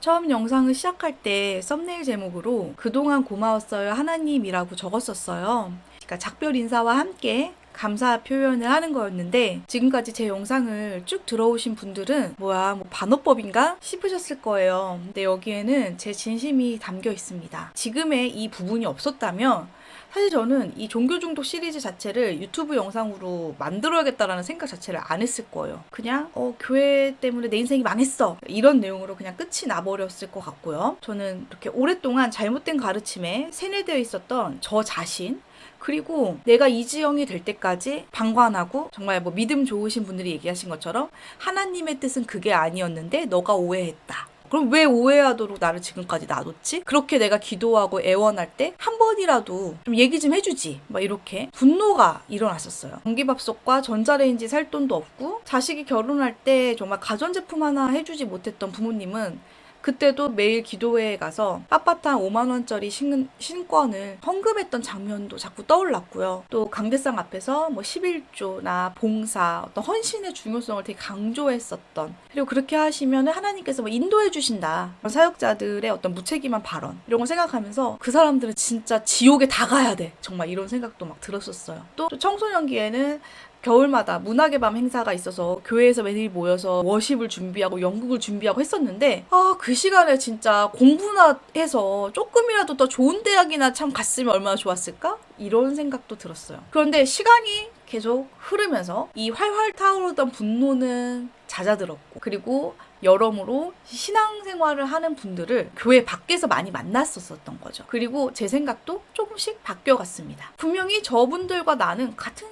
처음 영상을 시작할 때 썸네일 제목으로 그동안 고마웠어요 하나님이라고 적었었어요. 그러니까 작별 인사와 함께 감사 표현을 하는 거였는데, 지금까지 제 영상을 쭉 들어오신 분들은 뭐야 뭐 반어법인가 싶으셨을 거예요. 근데 여기에는 제 진심이 담겨 있습니다. 지금의 이 부분이 없었다면 사실 저는 이 종교 중독 시리즈 자체를 유튜브 영상으로 만들어야겠다라는 생각 자체를 안 했을 거예요. 그냥 교회 때문에 내 인생이 망했어 이런 내용으로 그냥 끝이 나버렸을 것 같고요. 저는 이렇게 오랫동안 잘못된 가르침에 세뇌되어 있었던 저 자신, 그리고 내가 이지영이 될 때까지 방관하고, 정말 뭐 믿음 좋으신 분들이 얘기하신 것처럼 하나님의 뜻은 그게 아니었는데 너가 오해했다. 그럼 왜 오해하도록 나를 지금까지 놔뒀지? 그렇게 내가 기도하고 애원할 때 한 번이라도 좀 얘기 좀 해주지. 막 이렇게 분노가 일어났었어요. 전기밥솥과 전자레인지 살 돈도 없고, 자식이 결혼할 때 정말 가전제품 하나 해주지 못했던 부모님은 그때도 매일 기도회에 가서 빳빳한 5만 원짜리 신권을 헌금했던 장면도 자꾸 떠올랐고요. 또 강대상 앞에서 뭐 11조나 봉사, 어떤 헌신의 중요성을 되게 강조했었던, 그리고 그렇게 하시면 하나님께서 뭐 인도해 주신다, 사역자들의 어떤 무책임한 발언 이런 거 생각하면서 그 사람들은 진짜 지옥에 다 가야 돼, 정말 이런 생각도 막 들었었어요. 또 청소년기에는 겨울마다 문학의 밤 행사가 있어서 교회에서 매일 모여서 워십을 준비하고 연극을 준비하고 했었는데, 그 시간에 진짜 공부나 해서 조금이라도 더 좋은 대학이나 참 갔으면 얼마나 좋았을까? 이런 생각도 들었어요. 그런데 시간이 계속 흐르면서 이 활활 타오르던 분노는 잦아들었고, 그리고 여러모로 신앙생활을 하는 분들을 교회 밖에서 많이 만났었던 거죠. 그리고 제 생각도 조금씩 바뀌어갔습니다. 분명히 저분들과 나는 같은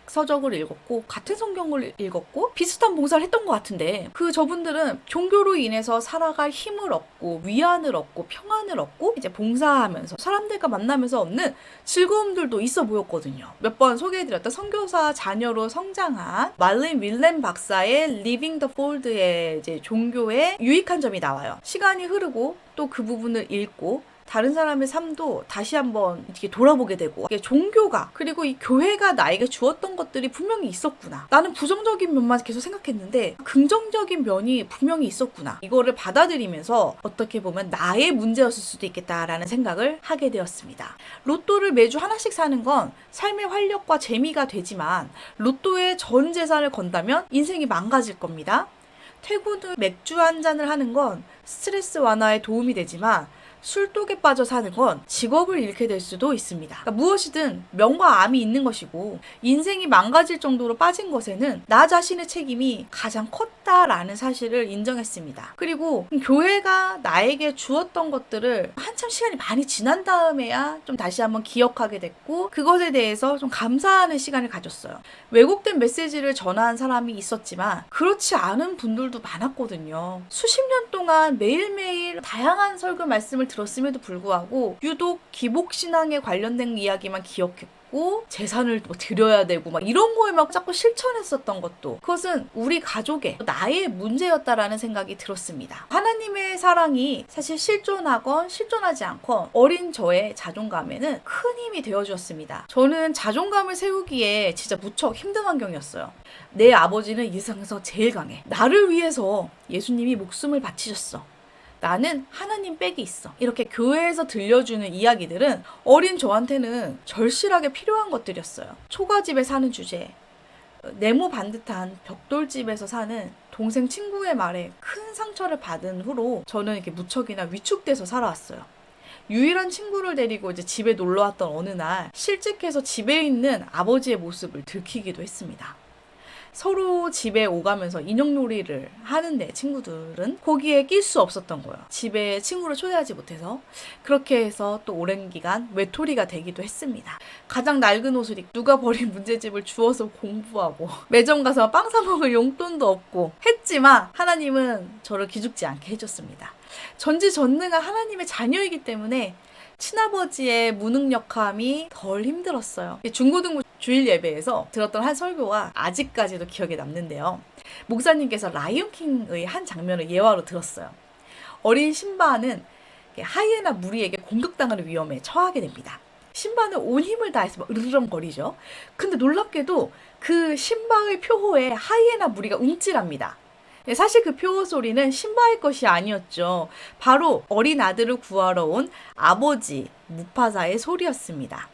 서적을 읽었고 같은 성경을 읽었고 비슷한 봉사를 했던 것 같은데, 그 저분들은 종교로 인해서 살아갈 힘을 얻고 위안을 얻고 평안을 얻고 이제 봉사하면서 사람들과 만나면서 얻는 즐거움들도 있어 보였거든요. 몇 번 소개해드렸던 선교사 자녀로 성장한 말린 윌렘 박사의 Living the Fold의 이제 종교의 유익한 점이 나와요. 시간이 흐르고 또 그 부분을 읽고 다른 사람의 삶도 다시 한번 이렇게 돌아보게 되고, 이게 종교가, 그리고 이 교회가 나에게 주었던 것들이 분명히 있었구나. 나는 부정적인 면만 계속 생각했는데 긍정적인 면이 분명히 있었구나. 이거를 받아들이면서 어떻게 보면 나의 문제였을 수도 있겠다라는 생각을 하게 되었습니다. 로또를 매주 하나씩 사는 건 삶의 활력과 재미가 되지만, 로또에 전 재산을 건다면 인생이 망가질 겁니다. 퇴근 후 맥주 한 잔을 하는 건 스트레스 완화에 도움이 되지만, 술독에 빠져 사는 건 직업을 잃게 될 수도 있습니다. 그러니까 무엇이든 명과 암이 있는 것이고, 인생이 망가질 정도로 빠진 것에는 나 자신의 책임이 가장 컸다라는 사실을 인정했습니다. 그리고 교회가 나에게 주었던 것들을 한참 시간이 많이 지난 다음에야 좀 다시 한번 기억하게 됐고, 그것에 대해서 좀 감사하는 시간을 가졌어요. 왜곡된 메시지를 전한 사람이 있었지만 그렇지 않은 분들도 많았거든요. 수십 년 동안 매일매일 다양한 설교 말씀을 들었음에도 불구하고 유독 기복신앙에 관련된 이야기만 기억했고, 재산을 뭐 드려야 되고 막 이런 거에만 자꾸 실천했었던 것도, 그것은 우리 가족의 나의 문제였다라는 생각이 들었습니다. 하나님의 사랑이 사실 실존하건 실존하지 않건 어린 저의 자존감에는 큰 힘이 되어주었습니다. 저는 자존감을 세우기에 진짜 무척 힘든 환경이었어요. 내 아버지는 이 세상에서 제일 강해. 나를 위해서 예수님이 목숨을 바치셨어. 나는 하나님 백이 있어. 이렇게 교회에서 들려주는 이야기들은 어린 저한테는 절실하게 필요한 것들이었어요. 초가집에 사는 주제, 네모 반듯한 벽돌집에서 사는 동생 친구의 말에 큰 상처를 받은 후로 저는 이렇게 무척이나 위축돼서 살아왔어요. 유일한 친구를 데리고 이제 집에 놀러 왔던 어느 날 실직해서 집에 있는 아버지의 모습을 들키기도 했습니다. 서로 집에 오가면서 인형놀이를 하는데 친구들은 거기에 낄 수 없었던 거예요. 집에 친구를 초대하지 못해서. 그렇게 해서 또 오랜 기간 외톨이가 되기도 했습니다. 가장 낡은 옷을 입고 누가 버린 문제집을 주워서 공부하고 매점 가서 빵 사 먹을 용돈도 없고 했지만, 하나님은 저를 기죽지 않게 해줬습니다. 전지전능한 하나님의 자녀이기 때문에 친아버지의 무능력함이 덜 힘들었어요. 중고등부 주일 예배에서 들었던 한 설교가 아직까지도 기억에 남는데요. 목사님께서 라이온킹의 한 장면을 예화로 들었어요. 어린 신바는 하이에나 무리에게 공격당하는 위험에 처하게 됩니다. 신바는 온 힘을 다해서 막 으르렁거리죠. 근데 놀랍게도 그 신바의 표호에 하이에나 무리가 움찔합니다. 사실 그 표 소리는 심바의 것이 아니었죠. 바로 어린 아들을 구하러 온 아버지 무파사의 소리였습니다.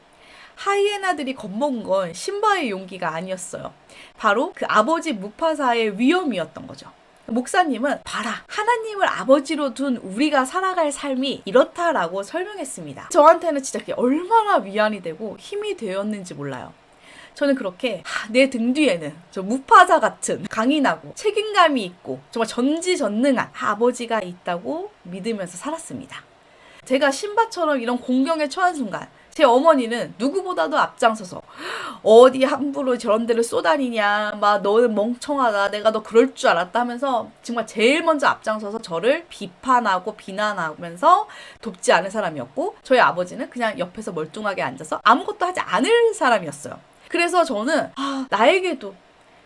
하이에나들이 겁먹은 건 심바의 용기가 아니었어요. 바로 그 아버지 무파사의 위험이었던 거죠. 목사님은 봐라, 하나님을 아버지로 둔 우리가 살아갈 삶이 이렇다라고 설명했습니다. 저한테는 진짜 그게 얼마나 위안이 되고 힘이 되었는지 몰라요. 저는 그렇게 내 등 뒤에는 저 무파사 같은 강인하고 책임감이 있고 정말 전지전능한 아버지가 있다고 믿으면서 살았습니다. 제가 신바처럼 이런 공경에 처한 순간 제 어머니는 누구보다도 앞장서서 어디 함부로 저런 데를 쏘다니냐, 막 너는 멍청하다, 내가 너 그럴 줄 알았다 하면서 정말 제일 먼저 앞장서서 저를 비판하고 비난하면서 돕지 않은 사람이었고, 저희 아버지는 그냥 옆에서 멀뚱하게 앉아서 아무것도 하지 않을 사람이었어요. 그래서 저는 나에게도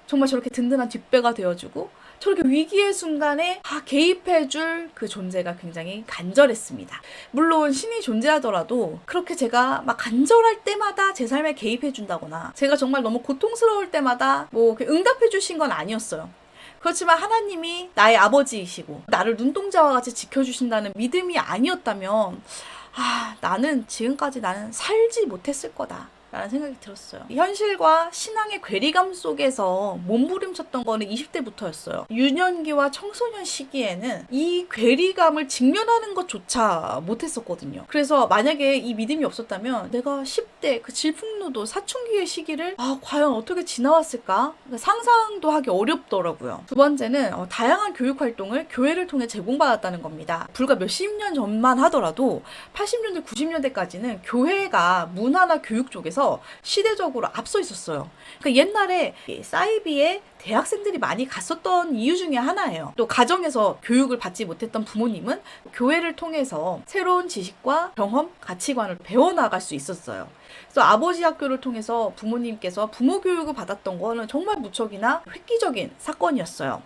정말 저렇게 든든한 뒷배가 되어주고 저렇게 위기의 순간에 개입해줄 그 존재가 굉장히 간절했습니다. 물론 신이 존재하더라도 그렇게 제가 막 간절할 때마다 제 삶에 개입해준다거나 제가 정말 너무 고통스러울 때마다 뭐 응답해주신 건 아니었어요. 그렇지만 하나님이 나의 아버지이시고 나를 눈동자와 같이 지켜주신다는 믿음이 아니었다면 나는 지금까지 살지 못했을 거다 라는 생각이 들었어요. 현실과 신앙의 괴리감 속에서 몸부림쳤던 거는 20대부터였어요. 유년기와 청소년 시기에는 이 괴리감을 직면하는 것조차 못했었거든요. 그래서 만약에 이 믿음이 없었다면 내가 10대 그 질풍노도 사춘기의 시기를 과연 어떻게 지나왔을까? 상상도 하기 어렵더라고요. 두 번째는 다양한 교육 활동을 교회를 통해 제공받았다는 겁니다. 불과 몇십 년 전만 하더라도 80년대, 90년대까지는 교회가 문화나 교육 쪽에서 시대적으로 앞서 있었어요. 그러니까 옛날에 사이비에 대학생들이 많이 갔었던 이유 중에 하나예요. 또 가정에서 교육을 받지 못했던 부모님은 교회를 통해서 새로운 지식과 경험, 가치관을 배워나갈 수 있었어요. 그래서 아버지 학교를 통해서 부모님께서 부모 교육을 받았던 거는 정말 무척이나 획기적인 사건이었어요.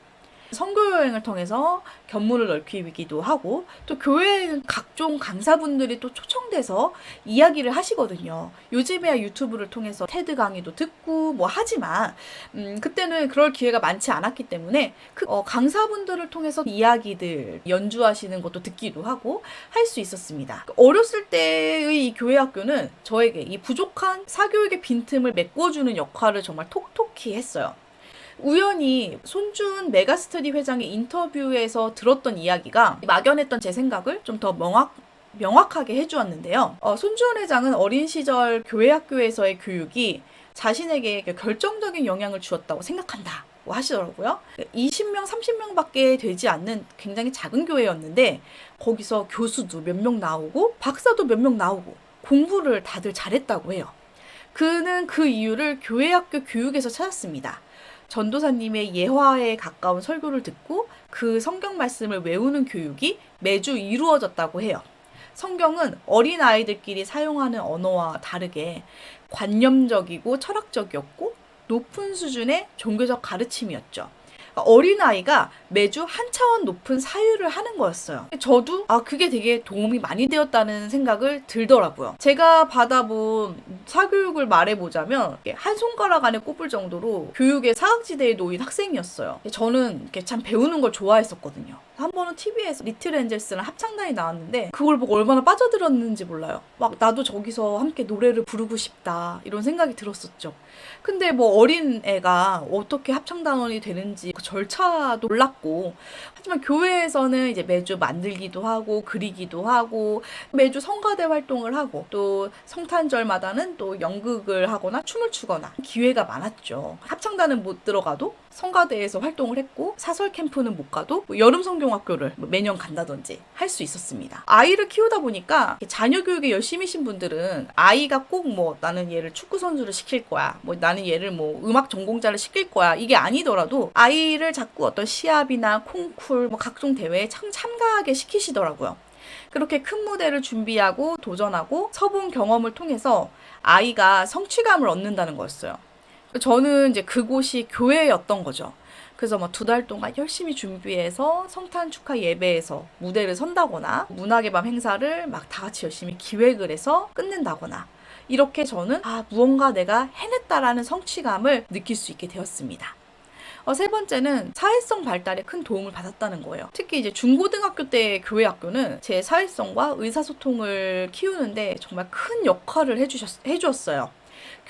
선교 여행을 통해서 견문을 넓히기도 하고, 또 교회에는 각종 강사분들이 또 초청돼서 이야기를 하시거든요. 요즘에야 유튜브를 통해서 테드 강의도 듣고 뭐 하지만 그때는 그럴 기회가 많지 않았기 때문에 그 강사분들을 통해서 이야기들 연주하시는 것도 듣기도 하고 할 수 있었습니다. 어렸을 때의 이 교회 학교는 저에게 이 부족한 사교육의 빈틈을 메꿔주는 역할을 정말 톡톡히 했어요. 우연히 손준 메가스터디 회장의 인터뷰에서 들었던 이야기가 막연했던 제 생각을 좀 더 명확하게 해주었는데요. 손준 회장은 어린 시절 교회 학교에서의 교육이 자신에게 결정적인 영향을 주었다고 생각한다고 하시더라고요. 20명, 30명밖에 되지 않는 굉장히 작은 교회였는데 거기서 교수도 몇 명 나오고 박사도 몇 명 나오고 공부를 다들 잘했다고 해요. 그는 그 이유를 교회 학교 교육에서 찾았습니다. 전도사님의 예화에 가까운 설교를 듣고 그 성경 말씀을 외우는 교육이 매주 이루어졌다고 해요. 성경은 어린 아이들끼리 사용하는 언어와 다르게 관념적이고 철학적이었고 높은 수준의 종교적 가르침이었죠. 어린아이가 매주 한 차원 높은 사유를 하는 거였어요. 저도 그게 되게 도움이 많이 되었다는 생각을 들더라고요. 제가 받아본 사교육을 말해보자면 한 손가락 안에 꼽을 정도로 교육의 사각지대에 놓인 학생이었어요. 저는 참 배우는 걸 좋아했었거든요. 한 번은 TV에서 리틀 엔젤스랑 합창단이 나왔는데 그걸 보고 얼마나 빠져들었는지 몰라요. 막 나도 저기서 함께 노래를 부르고 싶다 이런 생각이 들었었죠. 근데 뭐 어린 애가 어떻게 합창단원이 되는지 그 절차도 몰랐고, 하지만 교회에서는 이제 매주 만들기도 하고 그리기도 하고 매주 성가대 활동을 하고 또 성탄절마다는 또 연극을 하거나 춤을 추거나 기회가 많았죠. 합창단은 못 들어가도 성가대에서 활동을 했고 사설 캠프는 못 가도 여름 성경학교를 매년 간다든지 할 수 있었습니다. 아이를 키우다 보니까 자녀 교육에 열심이신 분들은 아이가 꼭 뭐 나는 얘를 축구 선수를 시킬 거야, 뭐 나는 얘를 뭐 음악 전공자를 시킬 거야 이게 아니더라도 아이를 자꾸 어떤 시합이나 콩쿨 뭐 각종 대회에 참가하게 시키시더라고요. 그렇게 큰 무대를 준비하고 도전하고 서본 경험을 통해서 아이가 성취감을 얻는다는 거였어요. 저는 이제 그곳이 교회였던 거죠. 그래서 뭐 2달 동안 열심히 준비해서 성탄 축하 예배에서 무대를 선다거나 문학의 밤 행사를 막 다 같이 열심히 기획을 해서 끝낸다거나 이렇게 저는 무언가 내가 해냈다라는 성취감을 느낄 수 있게 되었습니다. 세 번째는 사회성 발달에 큰 도움을 받았다는 거예요. 특히 이제 중고등학교 때 교회 학교는 제 사회성과 의사소통을 키우는데 정말 큰 역할을 해주었어요.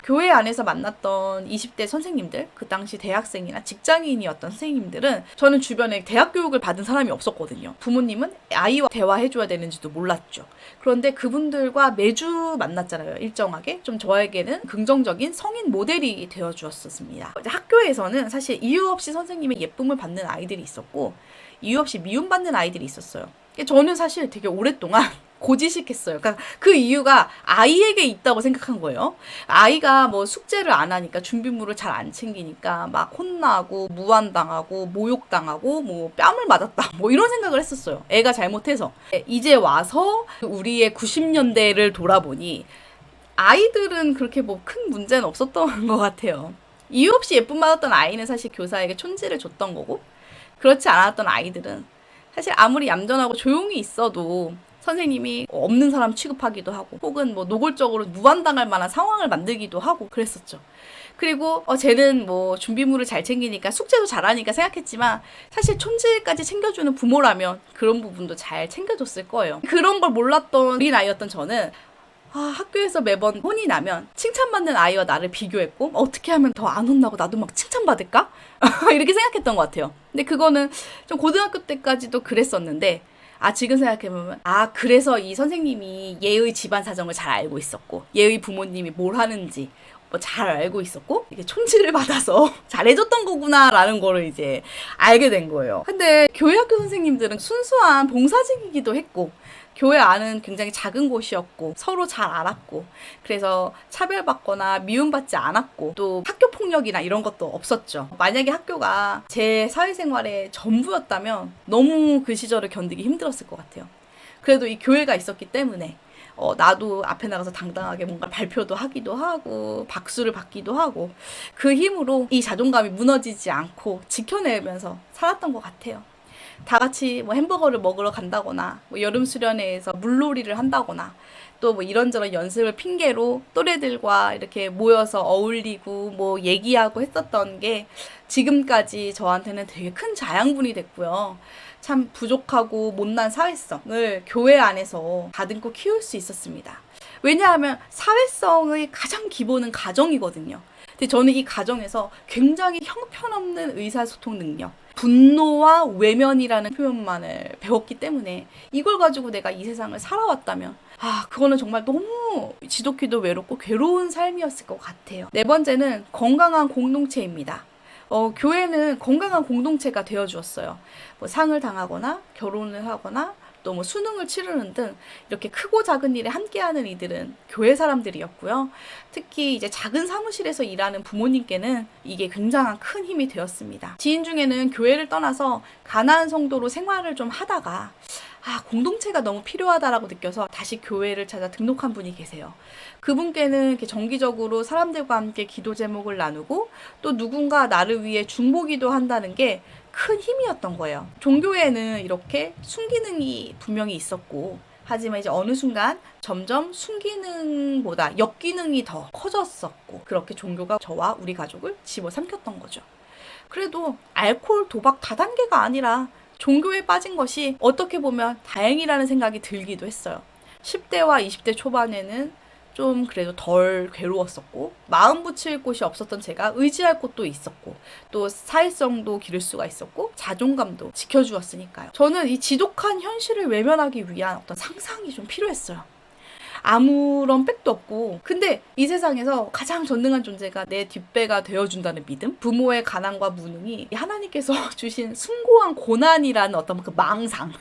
교회 안에서 만났던 20대 선생님들, 그 당시 대학생이나 직장인이었던 선생님들은 저는 주변에 대학 교육을 받은 사람이 없었거든요. 부모님은 아이와 대화해줘야 되는지도 몰랐죠. 그런데 그분들과 매주 만났잖아요. 일정하게. 좀 저에게는 긍정적인 성인 모델이 되어주었습니다. 학교에서는 사실 이유 없이 선생님의 예쁨을 받는 아이들이 있었고 이유 없이 미움받는 아이들이 있었어요. 저는 사실 되게 오랫동안 고지식했어요. 그러니까 그 이유가 아이에게 있다고 생각한 거예요. 아이가 뭐 숙제를 안 하니까 준비물을 잘 안 챙기니까 막 혼나고 무안당하고 모욕당하고 뭐 뺨을 맞았다 뭐 이런 생각을 했었어요. 애가 잘못해서. 이제 와서 우리의 90년대를 돌아보니 아이들은 그렇게 뭐 큰 문제는 없었던 것 같아요. 이유 없이 예쁨 받았던 아이는 사실 교사에게 촌지를 줬던 거고 그렇지 않았던 아이들은 사실 아무리 얌전하고 조용히 있어도 선생님이 없는 사람 취급하기도 하고 혹은 뭐 노골적으로 무안당할 만한 상황을 만들기도 하고 그랬었죠. 그리고 쟤는 뭐 준비물을 잘 챙기니까 숙제도 잘하니까 생각했지만 사실 촌지까지 챙겨주는 부모라면 그런 부분도 잘 챙겨줬을 거예요. 그런 걸 몰랐던 어린아이였던 저는 학교에서 매번 혼이 나면 칭찬받는 아이와 나를 비교했고 어떻게 하면 더 안 혼나고 나도 막 칭찬받을까? 이렇게 생각했던 것 같아요. 근데 그거는 좀 고등학교 때까지도 그랬었는데 지금 생각해보면 그래서 이 선생님이 얘의 집안 사정을 잘 알고 있었고 얘의 부모님이 뭘 하는지 잘 알고 있었고 이게 촌지를 받아서 잘해줬던 거구나라는 거를 이제 알게 된 거예요. 근데 교회학교 선생님들은 순수한 봉사직이기도 했고 교회 안은 굉장히 작은 곳이었고 서로 잘 알았고 그래서 차별받거나 미움받지 않았고 또 학교 폭력이나 이런 것도 없었죠. 만약에 학교가 제 사회생활의 전부였다면 너무 그 시절을 견디기 힘들었을 것 같아요. 그래도 이 교회가 있었기 때문에 나도 앞에 나가서 당당하게 뭔가 발표도 하기도 하고 박수를 받기도 하고 그 힘으로 이 자존감이 무너지지 않고 지켜내면서 살았던 것 같아요. 다 같이 뭐 햄버거를 먹으러 간다거나 뭐 여름 수련회에서 물놀이를 한다거나 또 뭐 이런저런 연습을 핑계로 또래들과 이렇게 모여서 어울리고 뭐 얘기하고 했었던 게 지금까지 저한테는 되게 큰 자양분이 됐고요. 참 부족하고 못난 사회성을 교회 안에서 다듬고 키울 수 있었습니다. 왜냐하면 사회성의 가장 기본은 가정이거든요. 근데 저는 이 가정에서 굉장히 형편없는 의사소통 능력, 분노와 외면이라는 표현만을 배웠기 때문에 이걸 가지고 내가 이 세상을 살아왔다면 그거는 정말 너무 지독히도 외롭고 괴로운 삶이었을 것 같아요. 네 번째는 건강한 공동체입니다. 교회는 건강한 공동체가 되어주었어요. 뭐 상을 당하거나 결혼을 하거나 또 뭐 수능을 치르는 등 이렇게 크고 작은 일에 함께하는 이들은 교회 사람들이었고요. 특히 이제 작은 사무실에서 일하는 부모님께는 이게 굉장한 큰 힘이 되었습니다. 지인 중에는 교회를 떠나서 가나안 성도로 생활을 좀 하다가 공동체가 너무 필요하다라고 느껴서 다시 교회를 찾아 등록한 분이 계세요. 그분께는 이렇게 정기적으로 사람들과 함께 기도 제목을 나누고 또 누군가 나를 위해 중보기도 한다는 게 큰 힘이었던 거예요. 종교에는 이렇게 순기능이 분명히 있었고 하지만 이제 어느 순간 점점 순기능보다 역기능이 더 커졌었고 그렇게 종교가 저와 우리 가족을 집어삼켰던 거죠. 그래도 알코올, 도박 다단계가 아니라 종교에 빠진 것이 어떻게 보면 다행이라는 생각이 들기도 했어요. 10대와 20대 초반에는 좀 그래도 덜 괴로웠었고 마음 붙일 곳이 없었던 제가 의지할 곳도 있었고 또 사회성도 기를 수가 있었고 자존감도 지켜주었으니까요. 저는 이 지독한 현실을 외면하기 위한 어떤 상상이 좀 필요했어요. 아무런 백도 없고 근데 이 세상에서 가장 전능한 존재가 내 뒷배가 되어준다는 믿음, 부모의 가난과 무능이 하나님께서 주신 숭고한 고난이라는 어떤 그 망상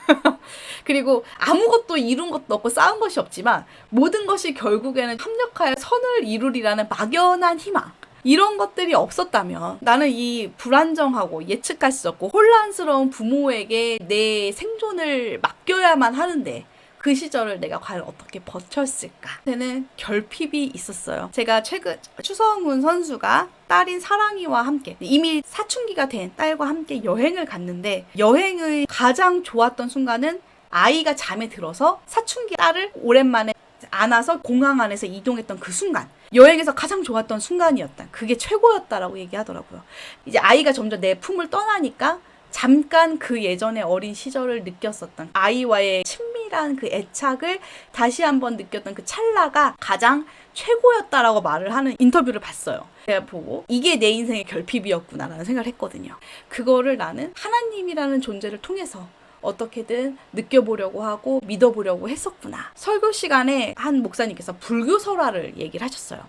그리고 아무것도 이룬 것도 없고 쌓은 것이 없지만 모든 것이 결국에는 협력하여 선을 이루리라는 막연한 희망, 이런 것들이 없었다면 나는 이 불안정하고 예측할 수 없고 혼란스러운 부모에게 내 생존을 맡겨야만 하는데 그 시절을 내가 과연 어떻게 버텼을까? 저는 결핍이 있었어요. 제가 최근 추성훈 선수가 딸인 사랑이와 함께 이미 사춘기가 된 딸과 함께 여행을 갔는데 여행의 가장 좋았던 순간은 아이가 잠에 들어서 사춘기 딸을 오랜만에 안아서 공항 안에서 이동했던 그 순간, 여행에서 가장 좋았던 순간이었다. 그게 최고였다라고 얘기하더라고요. 이제 아이가 점점 내 품을 떠나니까 잠깐 그 예전의 어린 시절을 느꼈었던 아이와의 친밀한 그 애착을 다시 한번 느꼈던 그 찰나가 가장 최고였다라고 말을 하는 인터뷰를 봤어요. 제가 보고 이게 내 인생의 결핍이었구나라는 생각을 했거든요. 그거를 나는 하나님이라는 존재를 통해서 어떻게든 느껴보려고 하고 믿어보려고 했었구나. 설교 시간에 한 목사님께서 불교 설화를 얘기를 하셨어요.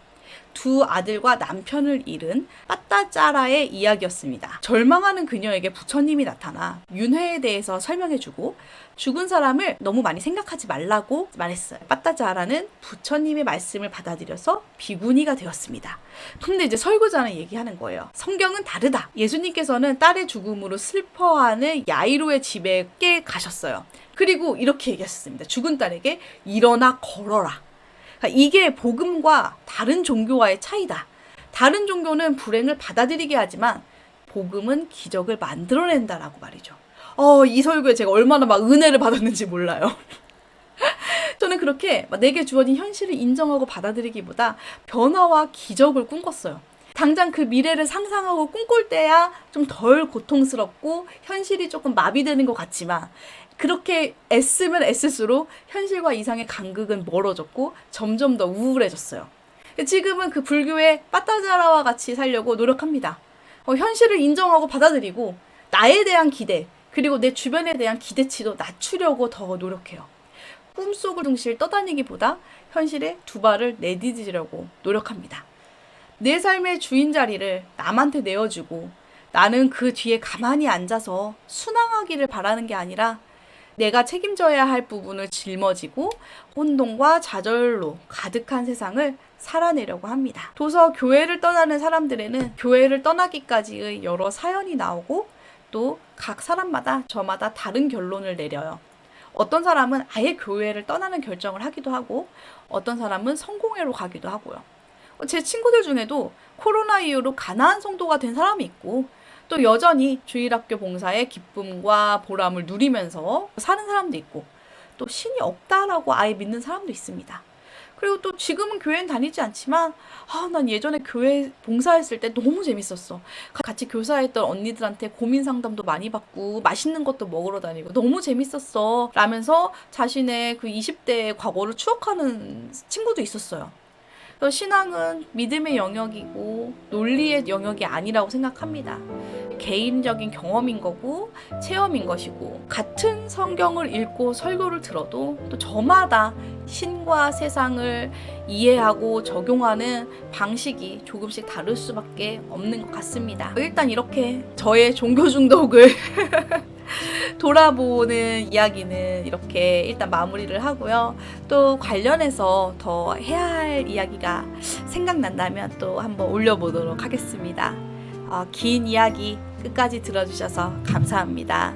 두 아들과 남편을 잃은 빠따짜라의 이야기였습니다. 절망하는 그녀에게 부처님이 나타나 윤회에 대해서 설명해주고 죽은 사람을 너무 많이 생각하지 말라고 말했어요. 빠따짜라는 부처님의 말씀을 받아들여서 비구니가 되었습니다. 근데 이제 설교자는 얘기하는 거예요. 성경은 다르다. 예수님께서는 딸의 죽음으로 슬퍼하는 야이로의 집에 가셨어요. 그리고 이렇게 얘기하셨습니다. 죽은 딸에게 일어나 걸어라. 이게 복음과 다른 종교와의 차이다. 다른 종교는 불행을 받아들이게 하지만 복음은 기적을 만들어낸다라고 말이죠. 이 설교에 제가 얼마나 막 은혜를 받았는지 몰라요. 저는 그렇게 내게 주어진 현실을 인정하고 받아들이기보다 변화와 기적을 꿈꿨어요. 당장 그 미래를 상상하고 꿈꿀 때야 좀 덜 고통스럽고 현실이 조금 마비되는 것 같지만 그렇게 애쓰면 애쓸수록 현실과 이상의 간극은 멀어졌고 점점 더 우울해졌어요. 지금은 그 불교의 빠따자라와 같이 살려고 노력합니다. 현실을 인정하고 받아들이고 나에 대한 기대 그리고 내 주변에 대한 기대치도 낮추려고 더 노력해요. 꿈속을 둥실 떠다니기보다 현실에 두 발을 내디디려고 노력합니다. 내 삶의 주인 자리를 남한테 내어주고 나는 그 뒤에 가만히 앉아서 순항하기를 바라는 게 아니라 내가 책임져야 할 부분을 짊어지고 혼돈과 좌절로 가득한 세상을 살아내려고 합니다. 도서 교회를 떠나는 사람들에는 교회를 떠나기까지의 여러 사연이 나오고 또 각 사람마다 저마다 다른 결론을 내려요. 어떤 사람은 아예 교회를 떠나는 결정을 하기도 하고 어떤 사람은 성공회로 가기도 하고요. 제 친구들 중에도 코로나 이후로 가나안 성도가 된 사람이 있고 또 여전히 주일학교 봉사의 기쁨과 보람을 누리면서 사는 사람도 있고 또 신이 없다라고 아예 믿는 사람도 있습니다. 그리고 또 지금은 교회는 다니지 않지만 난 예전에 교회 봉사했을 때 너무 재밌었어. 같이 교사했던 언니들한테 고민 상담도 많이 받고 맛있는 것도 먹으러 다니고 너무 재밌었어 라면서 자신의 그 20대의 과거를 추억하는 친구도 있었어요. 신앙은 믿음의 영역이고 논리의 영역이 아니라고 생각합니다. 개인적인 경험인 거고 체험인 것이고 같은 성경을 읽고 설교를 들어도 또 저마다 신과 세상을 이해하고 적용하는 방식이 조금씩 다를 수밖에 없는 것 같습니다. 일단 이렇게 저의 종교 중독을 돌아보는 이야기는 이렇게 일단 마무리를 하고요. 또 관련해서 더 해야 할 이야기가 생각난다면 또 한번 올려보도록 하겠습니다. 긴 이야기 끝까지 들어주셔서 감사합니다.